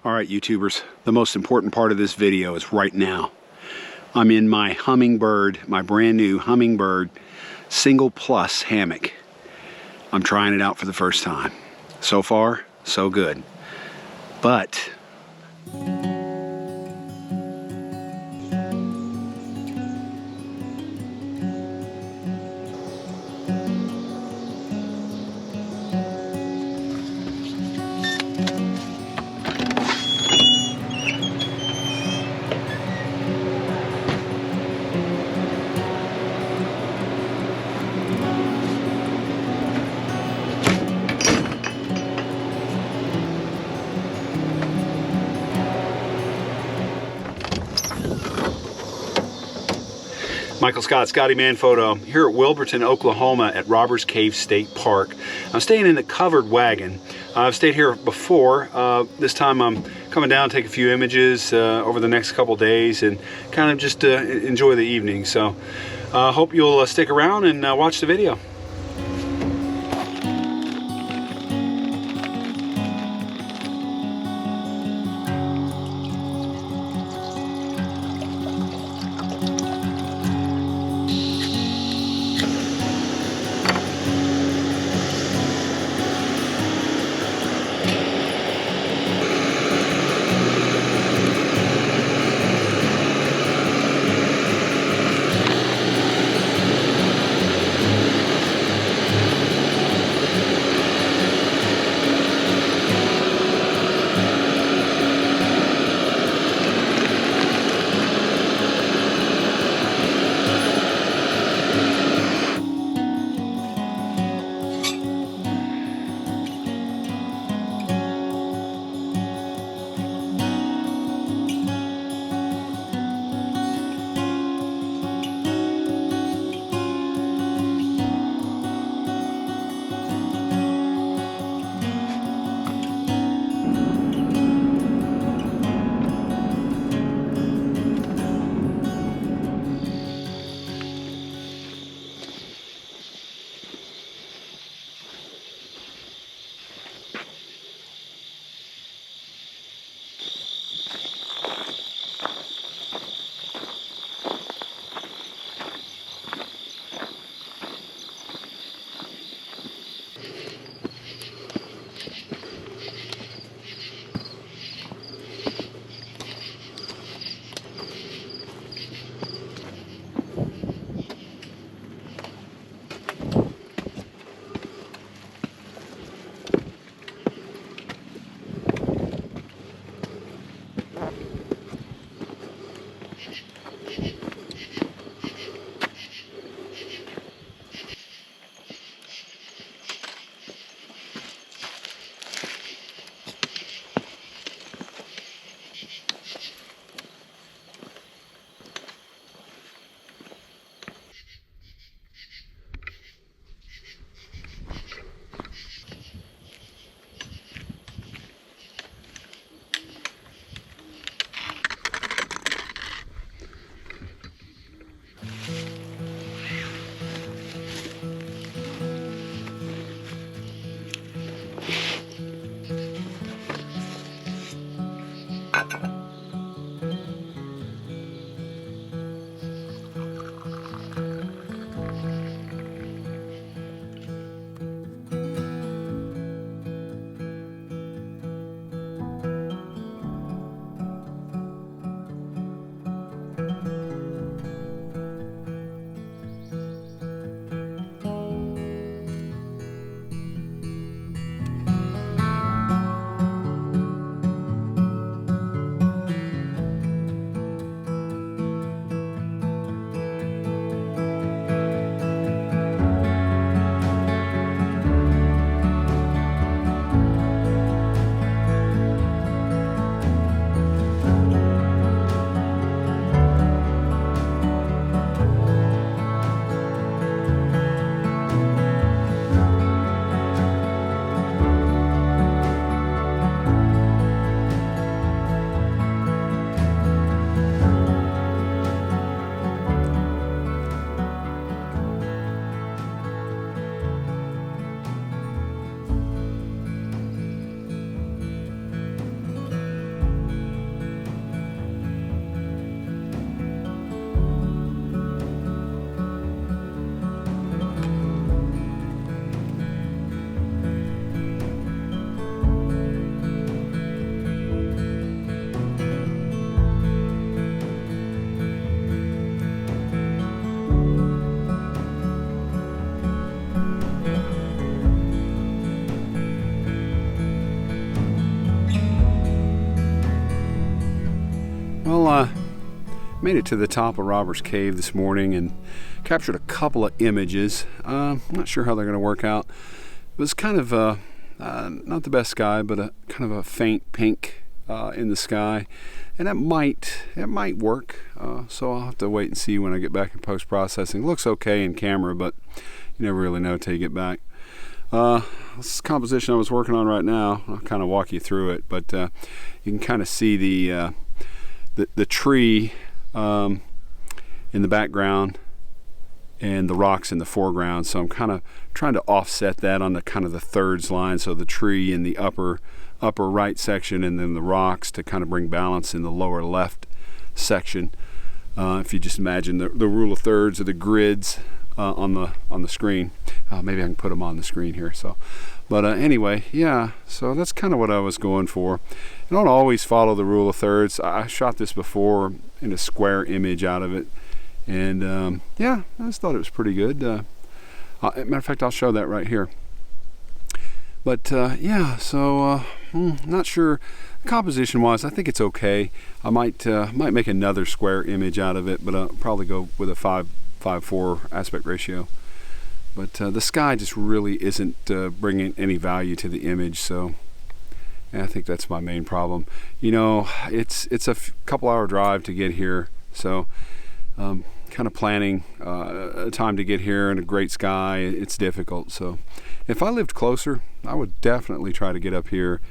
Alright YouTubers, the most important part of this video is right now. I'm in my Hummingbird, my brand new Hummingbird Single Plus hammock. I'm trying it out for the first time. So far, so good. But Michael Scott, Scotty Man Photo, here at Wilburton, Oklahoma at Robbers Cave State Park. I'm staying in the covered wagon. I've stayed here before. This time I'm coming down to take a few images over the next couple days and kind of just enjoy the evening. So hope you'll stick around and watch the video. Well, made it to the top of Robbers Cave this morning and captured a couple of images. I'm not sure how they're going to work out. It was kind of not the best sky, but kind of a faint pink in the sky, and it might work. So I'll have to wait and see when I get back in post-processing. Looks okay in camera, but you never really know until you get back. This composition I was working on right now, I'll kind of walk you through it, but you can kind of see the tree in the background and the rocks in the foreground. So I'm kind of trying to offset that on the kind of the thirds line, so the tree in the upper right section, and then the rocks to kind of bring balance in the lower left section. If you just imagine the rule of thirds of the grids on the screen. Maybe I can put them on the screen here. So, but anyway, yeah. So that's kind of what I was going for. I don't always follow the rule of thirds. I shot this before in a square image out of it, and yeah, I just thought it was pretty good. Matter of fact, I'll show that right here. But yeah, so not sure composition wise. I think it's okay. I might make another square image out of it, but I'll probably go with a 5:4 aspect ratio. But the sky just really isn't bringing any value to the image, so yeah, I think that's my main problem. You know, it's a couple hour drive to get here, so kind of planning a time to get here in a great sky, it's difficult. So if I lived closer, I would definitely try to get up here,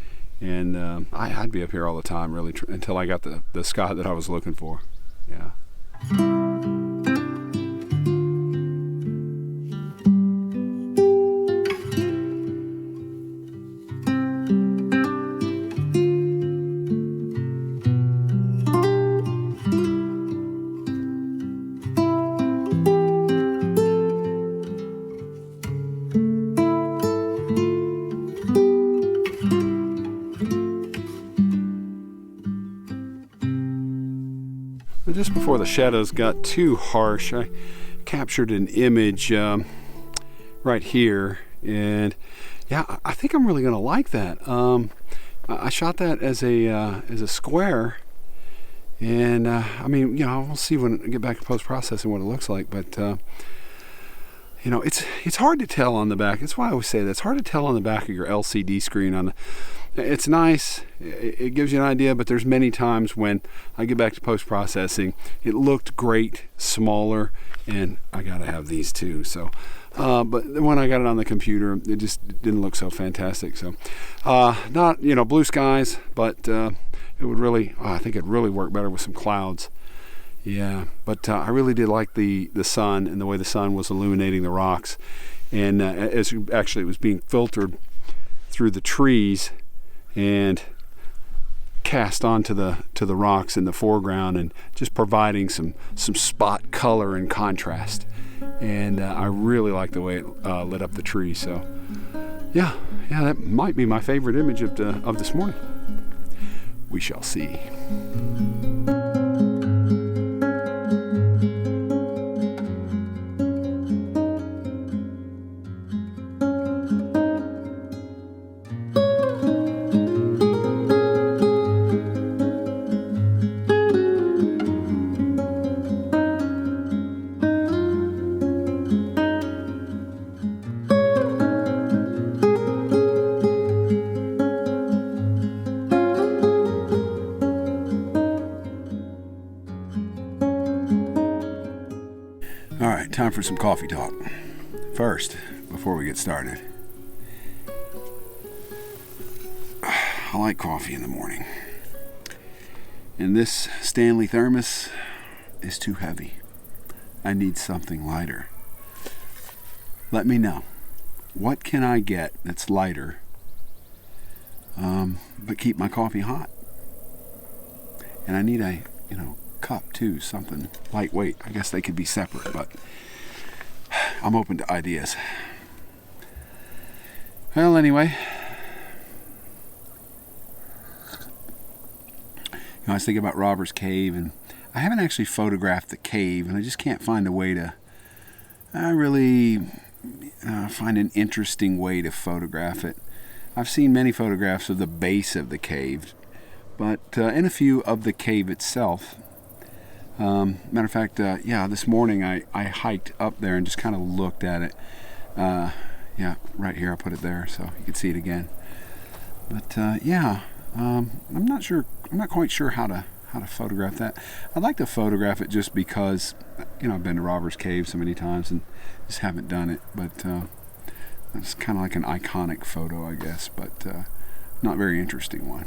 and I'd be up here all the time really until I got the sky that I was looking for. Yeah. Just before the shadows got too harsh, I captured an image right here, and yeah, I think I'm really gonna like that. I shot that as a square, and I mean, you know, we'll see when I get back to post-processing what it looks like, but you know, it's hard to tell on the back. That's why I always say that it's hard to tell on the back of your LCD screen. It's nice, it gives you an idea, but there's many times when I get back to post-processing, it looked great, smaller, and I gotta have these too. So, but when I got it on the computer, it just didn't look so fantastic. So, not, you know, blue skies, but it would really, I think it'd really work better with some clouds. Yeah, but I really did like the sun and the way the sun was illuminating the rocks, and as actually it was being filtered through the trees and cast onto the rocks in the foreground, and just providing some spot color and contrast. And I really like the way it lit up the tree. So yeah, that might be my favorite image of this morning. We shall see. All right, time for some coffee talk. First, before we get started, I like coffee in the morning. And this Stanley thermos is too heavy. I need something lighter. Let me know. What can I get that's lighter, but keep my coffee hot? And I need a, cup too, something lightweight. I guess they could be separate, but I'm open to ideas. Well, anyway, I was thinking about Robbers Cave, and I haven't actually photographed the cave, and I just can't find a way to really find an interesting way to photograph it. I've seen many photographs of the base of the cave, but and a few of the cave itself. Matter of fact, yeah, this morning I hiked up there and just kind of looked at it. Yeah, right here I put it there so you can see it again. But yeah, I'm not quite sure how to photograph that. I'd like to photograph it just because, you know, I've been to Robbers Cave so many times and just haven't done it. But it's kind of like an iconic photo, I guess, but not very interesting one.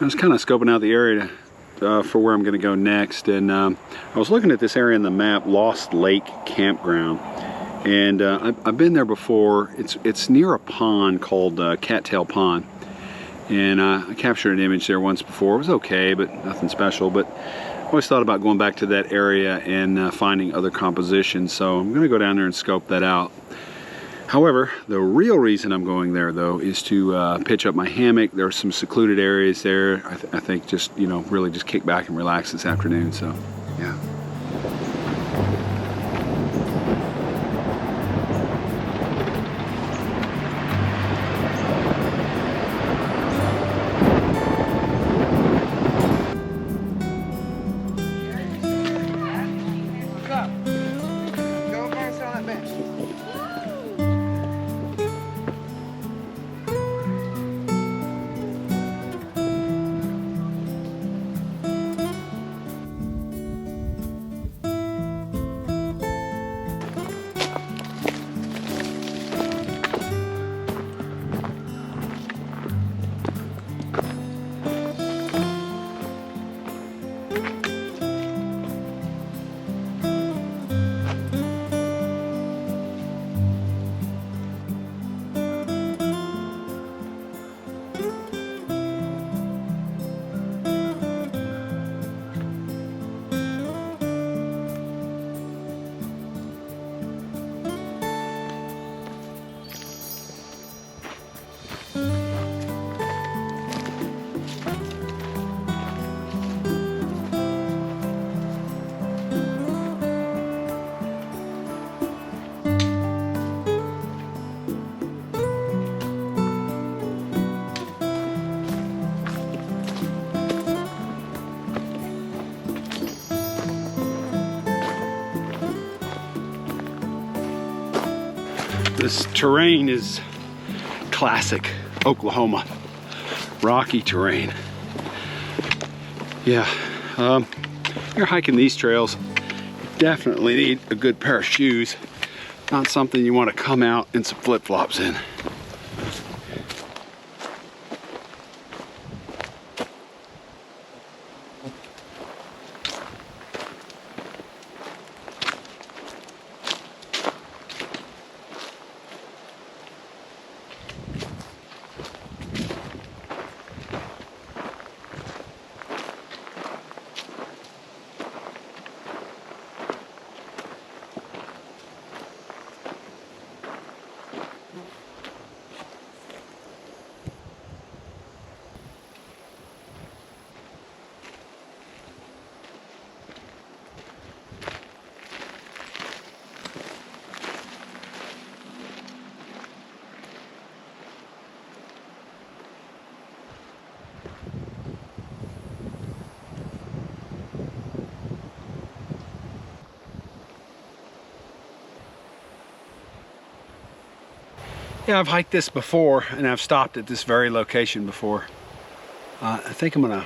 I was kind of scoping out the area for where I'm going to go next, and I was looking at this area in the map, Lost Lake Campground, and I've been there before. It's near a pond called Cattail Pond, and I captured an image there once before. It was okay, but nothing special. But I always thought about going back to that area and finding other compositions, so I'm going to go down there and scope that out. However, the real reason I'm going there, though, is to pitch up my hammock. There are some secluded areas there. I think just, you know, really just kick back and relax this afternoon. So, yeah. What's up? Go over and sit on that bench. This terrain is classic Oklahoma, rocky terrain. Yeah, you're hiking these trails, you definitely need a good pair of shoes. Not something you want to come out in some flip-flops in. Yeah, I've hiked this before, and I've stopped at this very location before. I think I'm gonna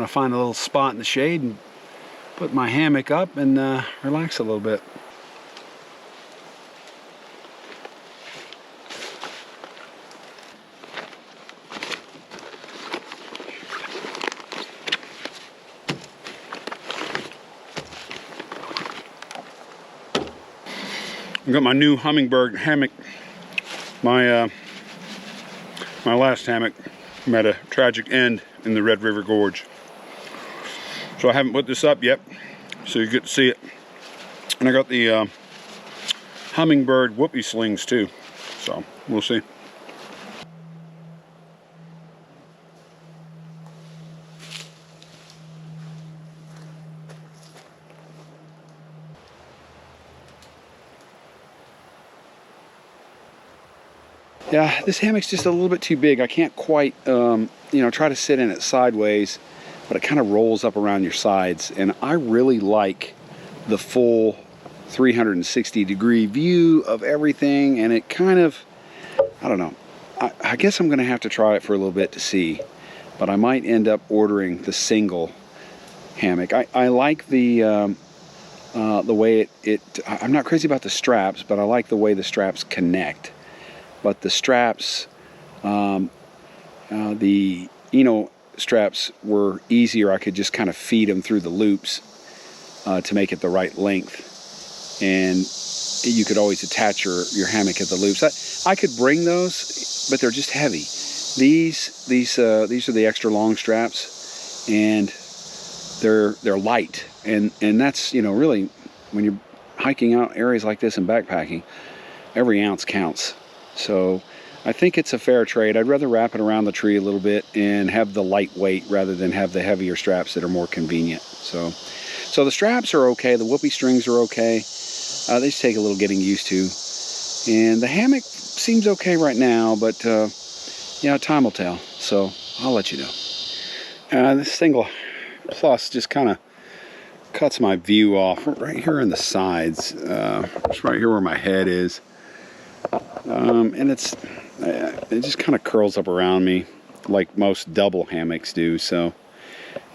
find a little spot in the shade and put my hammock up and relax a little bit. I've got my new Hummingbird hammock. My last hammock met a tragic end in the Red River Gorge. So I haven't put this up yet, so you get to see it. And I got the Hummingbird Whoopie Slings too, so we'll see. Yeah, this hammock's just a little bit too big. I can't quite, you know, try to sit in it sideways, but it kind of rolls up around your sides. And I really like the full 360-degree view of everything. And it kind of, I don't know. I guess I'm going to have to try it for a little bit to see. But I might end up ordering the single hammock. I like the way I'm not crazy about the straps, but I like the way the straps connect. But the straps, the straps were easier. I could just kind of feed them through the loops to make it the right length. And you could always attach your hammock at the loops. I could bring those, but they're just heavy. These are the extra long straps, and they're light. And that's, you know, really, when you're hiking out areas like this and backpacking, every ounce counts. So I think it's a fair trade. I'd rather wrap it around the tree a little bit and have the lightweight rather than have the heavier straps that are more convenient. So the straps are okay. The whoopie strings are okay. They just take a little getting used to. And the hammock seems okay right now, but yeah, time will tell. So I'll let you know. This single plus just kind of cuts my view off right here in the sides. Just right here where my head is. And it just kind of curls up around me like most double hammocks do. So,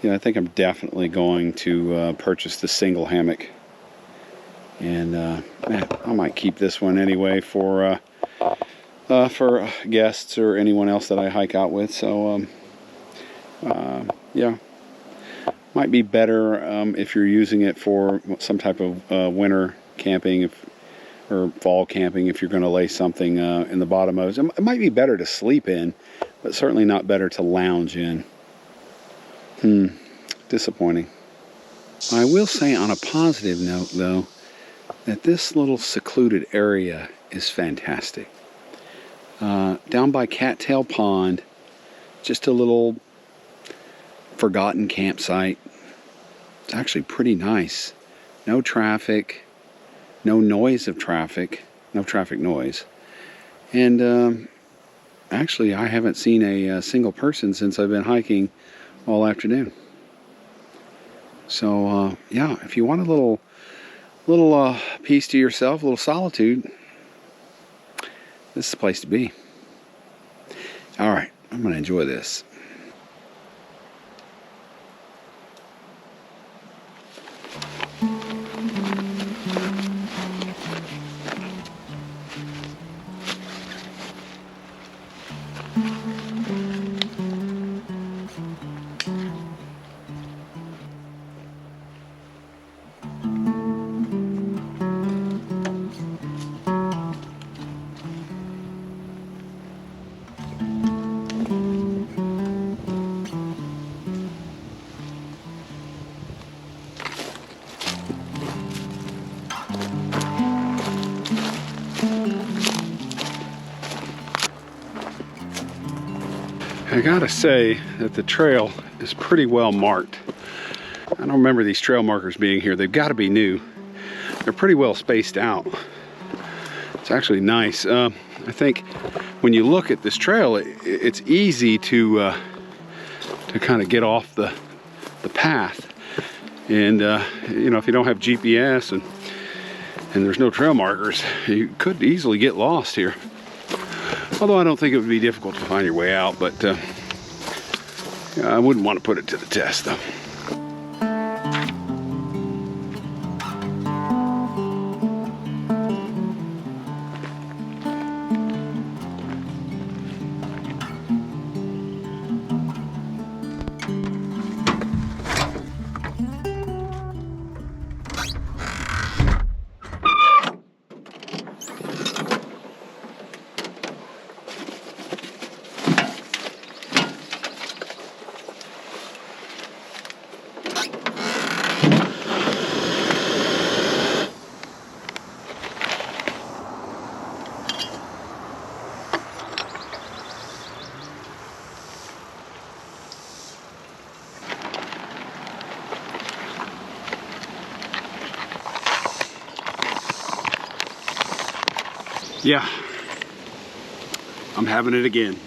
yeah, I think I'm definitely going to purchase the single hammock. And I might keep this one anyway for guests or anyone else that I hike out with. So, yeah, might be better if you're using it for some type of winter camping, or fall camping, if you're going to lay something in the bottom of it. It might be better to sleep in, but certainly not better to lounge in. Disappointing. I will say on a positive note, though, that this little secluded area is fantastic. Down by Cattail Pond, just a little forgotten campsite. It's actually pretty nice. No traffic. No noise of traffic, no traffic noise. And actually, I haven't seen a single person since I've been hiking all afternoon. So, yeah, if you want a little peace to yourself, a little solitude, this is the place to be. All right, I'm going to enjoy this. I gotta say that the trail is pretty well marked. I don't remember these trail markers being here. They've got to be new. They're pretty well spaced out. It's actually nice. I think when you look at this trail, it's easy to kind of get off the path. And you know, if you don't have GPS and there's no trail markers, you could easily get lost here. Although I don't think it would be difficult to find your way out, but I wouldn't want to put it to the test, though. Yeah, I'm having it again.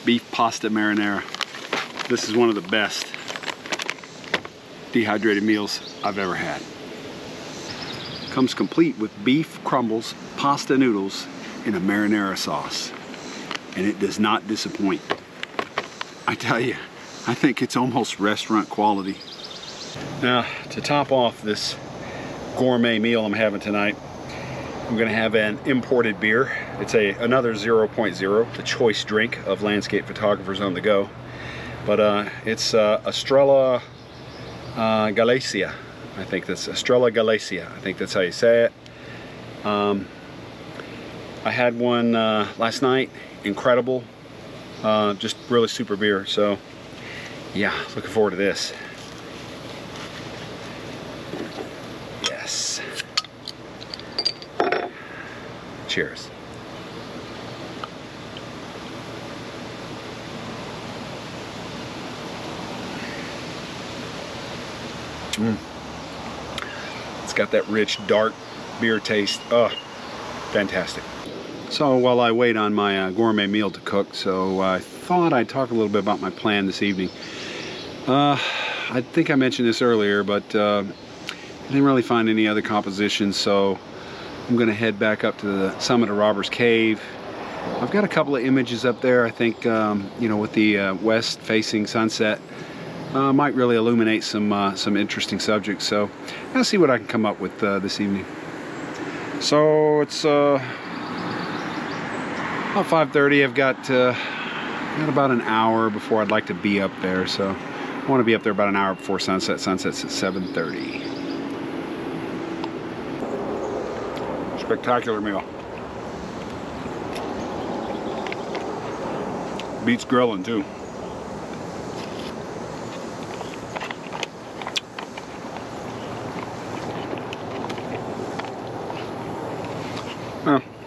Beef pasta marinara. This is one of the best dehydrated meals I've ever had. Comes complete with beef crumbles, pasta noodles, and a marinara sauce. And it does not disappoint. I tell you, I think it's almost restaurant quality. Now, to top off this gourmet meal I'm having tonight, I'm gonna have an imported beer. It's another 0.0, the choice drink of landscape photographers on the go. But it's Estrella Galicia. I think that's Estrella Galicia. I think that's how you say it. I had one last night. Incredible. Just really super beer. So yeah, looking forward to this. Yes. Cheers. It's got that rich, dark beer taste. Oh, fantastic. So while I wait on my gourmet meal to cook, so I thought I'd talk a little bit about my plan this evening. I think I mentioned this earlier, but I didn't really find any other compositions, so I'm going to head back up to the summit of Robbers Cave. I've got a couple of images up there. I think, you know, with the west-facing sunset, might really illuminate some interesting subjects. So I'll see what I can come up with this evening. So it's about 5:30. I've got about an hour before I'd like to be up there. So I want to be up there about an hour before sunset. Sunset's at 7:30. Spectacular meal. Beats grilling too.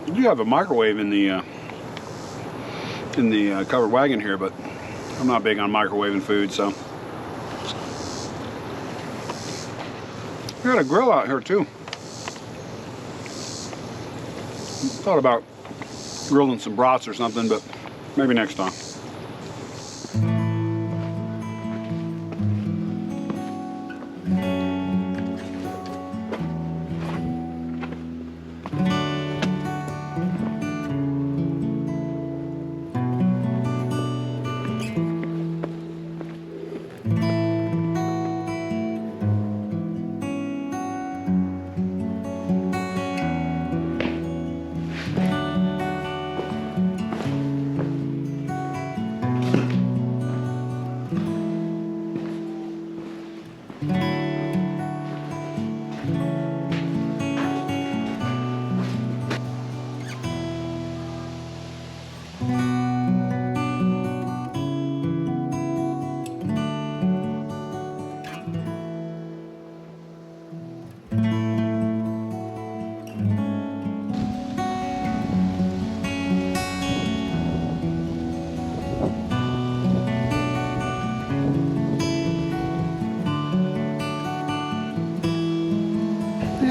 We do have a microwave in the covered wagon here, but I'm not big on microwaving food, so. We got a grill out here too. Thought about grilling some brats or something, but maybe next time.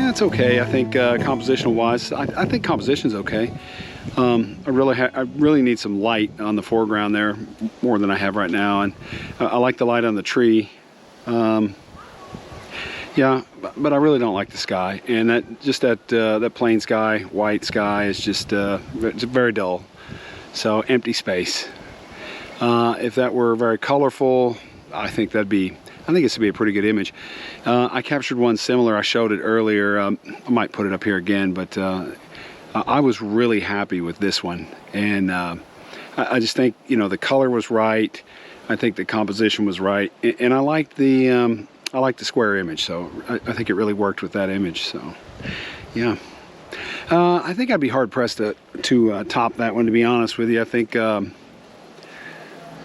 It's okay. I think compositional wise, I think composition's okay. I really need some light on the foreground there, more than I have right now, and I like the light on the tree. Yeah, but I really don't like the sky, and that plain sky, white sky is just it's very dull. So empty space. If that were very colorful, I think this would be a pretty good image. I captured one similar. I showed it earlier. I might put it up here again, but I was really happy with this one. And I just think, you know, the color was right. I think the composition was right. And I like the square image. So I think it really worked with that image. So, yeah. I think I'd be hard pressed to top that one, to be honest with you. I think, I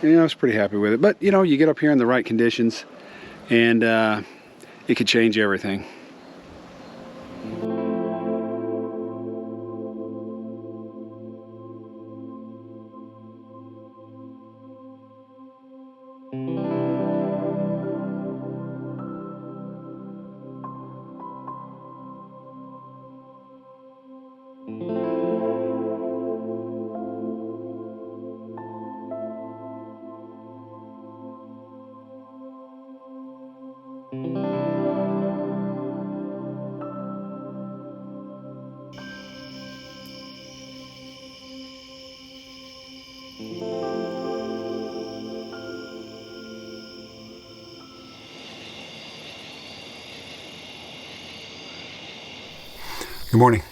was pretty happy with it. But, you know, you get up here in the right conditions, and it could change everything. Good morning.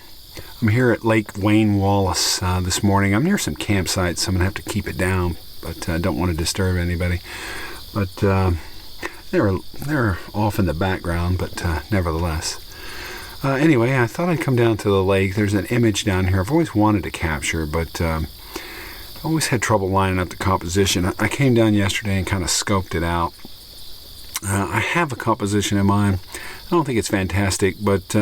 I'm here at Lake Wayne Wallace this morning. I'm near some campsites, so I'm going to have to keep it down, but I don't want to disturb anybody. But they're off in the background, but nevertheless. Anyway, I thought I'd come down to the lake. There's an image down here I've always wanted to capture, but always had trouble lining up the composition. I came down yesterday and kind of scoped it out. I have a composition in mind. I don't think it's fantastic, but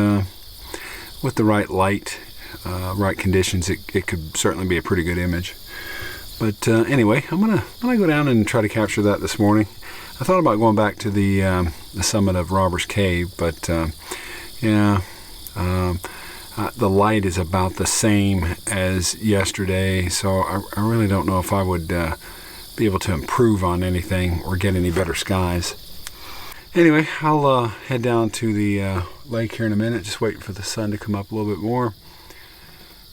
with the right light, right conditions, it could certainly be a pretty good image. But anyway, I'm gonna go down and try to capture that this morning. I thought about going back to the summit of Robbers Cave, but the light is about the same as yesterday, so I really don't know if I would be able to improve on anything or get any better skies. Anyway, I'll head down to the lake here in a minute, just waiting for the sun to come up a little bit more,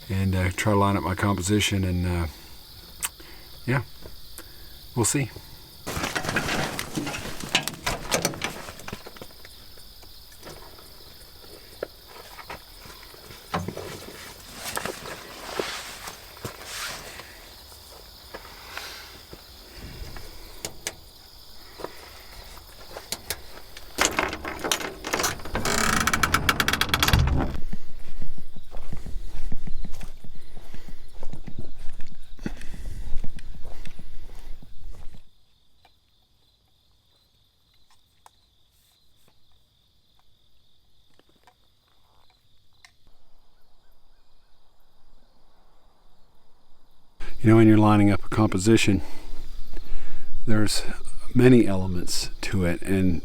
and try to line up my composition, and yeah, we'll see. You know, when you're lining up a composition, there's many elements to it, and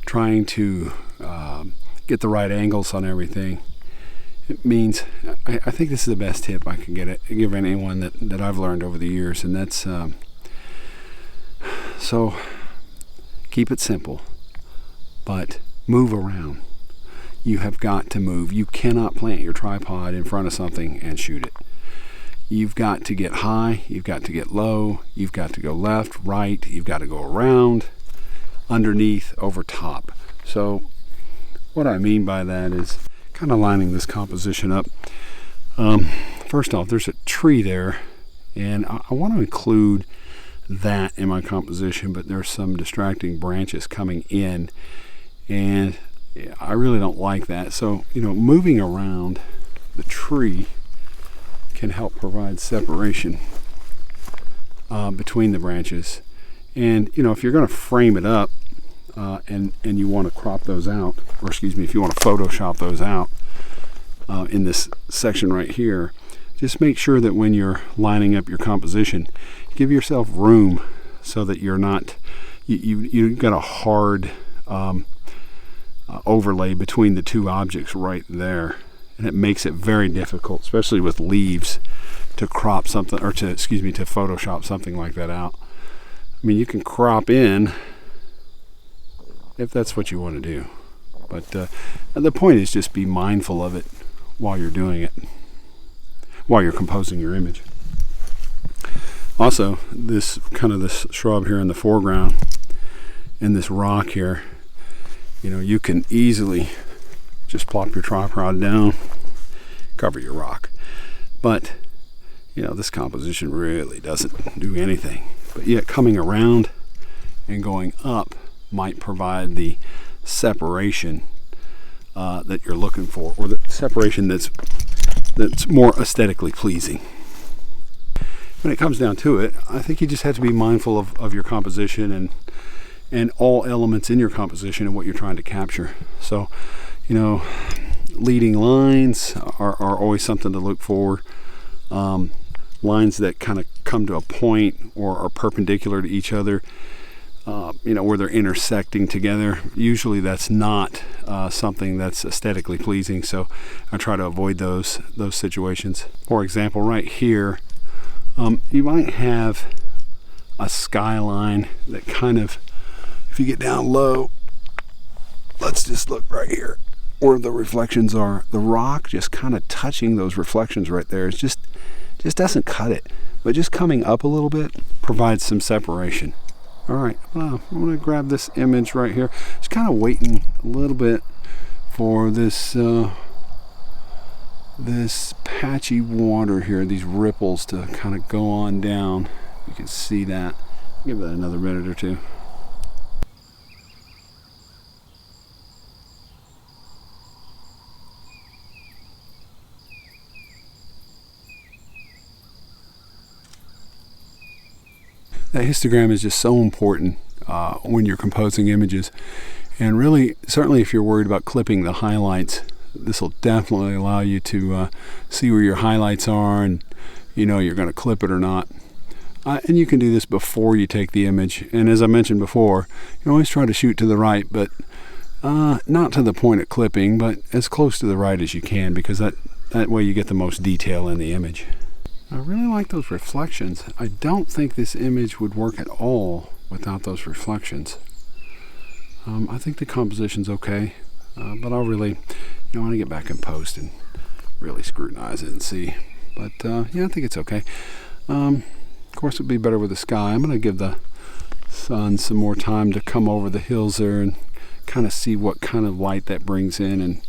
trying to get the right angles on everything. It means, I think this is the best tip I can give anyone that I've learned over the years, and that's so keep it simple, but move around. You have got to move. You cannot plant your tripod in front of something and shoot it. You've got to get high, you've got to get low, you've got to go left, right, you've got to go around, underneath, over top. So what I mean by that is kind of lining this composition up. First off, there's a tree there, and I want to include that in my composition, but there's some distracting branches coming in, and I really don't like that. So, you know, moving around the tree can help provide separation between the branches. And you know, if you're going to frame it up and you want to crop those out, or excuse me, if you want to Photoshop those out in this section right here, just make sure that when you're lining up your composition, give yourself room so that you're not you've got a hard overlay between the two objects right there. And it makes it very difficult, especially with leaves, to crop something, or to Photoshop something like that out. I mean, you can crop in if that's what you want to do, but the point is just be mindful of it while you're doing it, while you're composing your image. Also, this shrub here in the foreground and this rock here, you know, you can easily just plop your tripod down, cover your rock. But, you know, this composition really doesn't do anything. But yet coming around and going up might provide the separation that you're looking for, or the separation that's more aesthetically pleasing. When it comes down to it, I think you just have to be mindful of your composition and all elements in your composition and what you're trying to capture. So, you know, leading lines are always something to look for. Lines that kind of come to a point or are perpendicular to each other, you know, where they're intersecting together. Usually that's not something that's aesthetically pleasing, so I try to avoid those situations. For example, right here, you might have a skyline that kind of, if you get down low, let's just look right here where the reflections are. The rock just kind of touching those reflections right there, it just doesn't cut it. but just coming up a little bit provides some separation. All right, I'm gonna grab this image right here. Just kind of waiting a little bit for this this patchy water here, these ripples to kind of go on down. You can see that. Give that another minute or two. That histogram is just so important when you're composing images, and really, certainly if you're worried about clipping the highlights, this will definitely allow you to see where your highlights are, and you know you're going to clip it or not. And you can do this before you take the image. And as I mentioned before, you always try to shoot to the right, but not to the point of clipping, but as close to the right as you can, because that way you get the most detail in the image. I really like those reflections. I don't think this image would work at all without those reflections. I think the composition's okay, but I'll really, I want to get back in post and really scrutinize it and see. But yeah, I think it's okay. Of course, it'd be better with the sky. I'm going to give the sun some more time to come over the hills there and kind of see what kind of light that brings in, and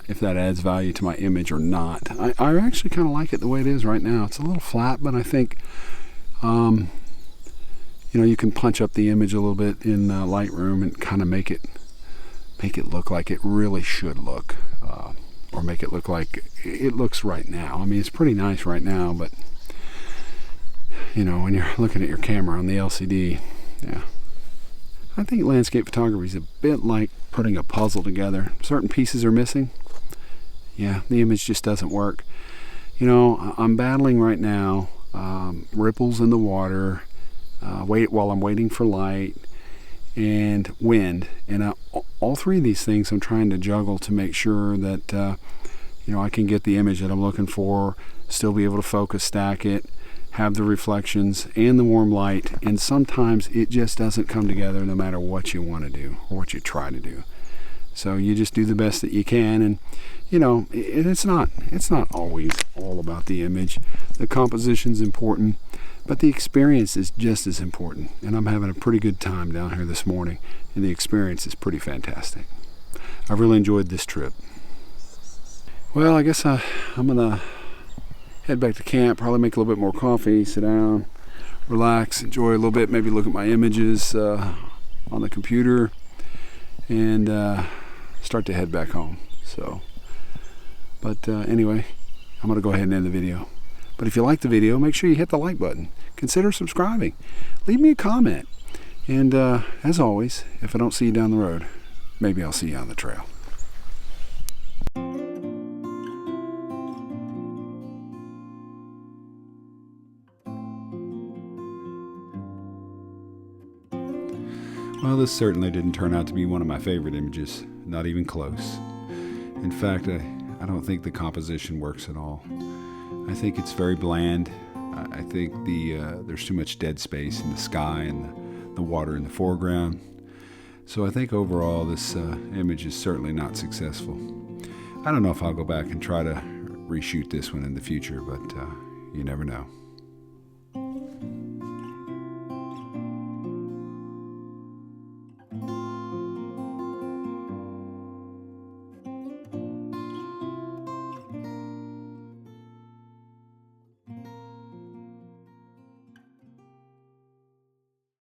if that adds value to my image or not. I actually kind of like it the way it is right now. It's a little flat, but I think you can punch up the image a little bit in Lightroom and kind of make it look like it really should look, or make it look like it looks right now. I mean, it's pretty nice right now, but when you're looking at your camera on the LCD, yeah. I think landscape photography is a bit like putting a puzzle together. Certain pieces are missing. Yeah, the image just doesn't work. I'm battling right now ripples in the water, while I'm waiting for light, and wind. And all three of these things I'm trying to juggle to make sure that I can get the image that I'm looking for, still be able to focus stack it, have the reflections and the warm light, and sometimes it just doesn't come together no matter what you want to do or what you try to do. So you just do the best that you can, and it's not always all about the image. The composition's important, but the experience is just as important. And I'm having a pretty good time down here this morning, and the experience is pretty fantastic. I've really enjoyed this trip. Well, I guess I'm gonna head back to camp, probably make a little bit more coffee, sit down, relax, enjoy a little bit, maybe look at my images on the computer, and start to head back home. But anyway, I'm going to go ahead and end the video. But if you like the video, make sure you hit the like button. Consider subscribing. Leave me a comment. And as always, if I don't see you down the road, maybe I'll see you on the trail. Well, this certainly didn't turn out to be one of my favorite images, not even close. In fact, I don't think the composition works at all. I think it's very bland. I think there's too much dead space in the sky and the water in the foreground. So I think overall this image is certainly not successful. I don't know if I'll go back and try to reshoot this one in the future, but you never know.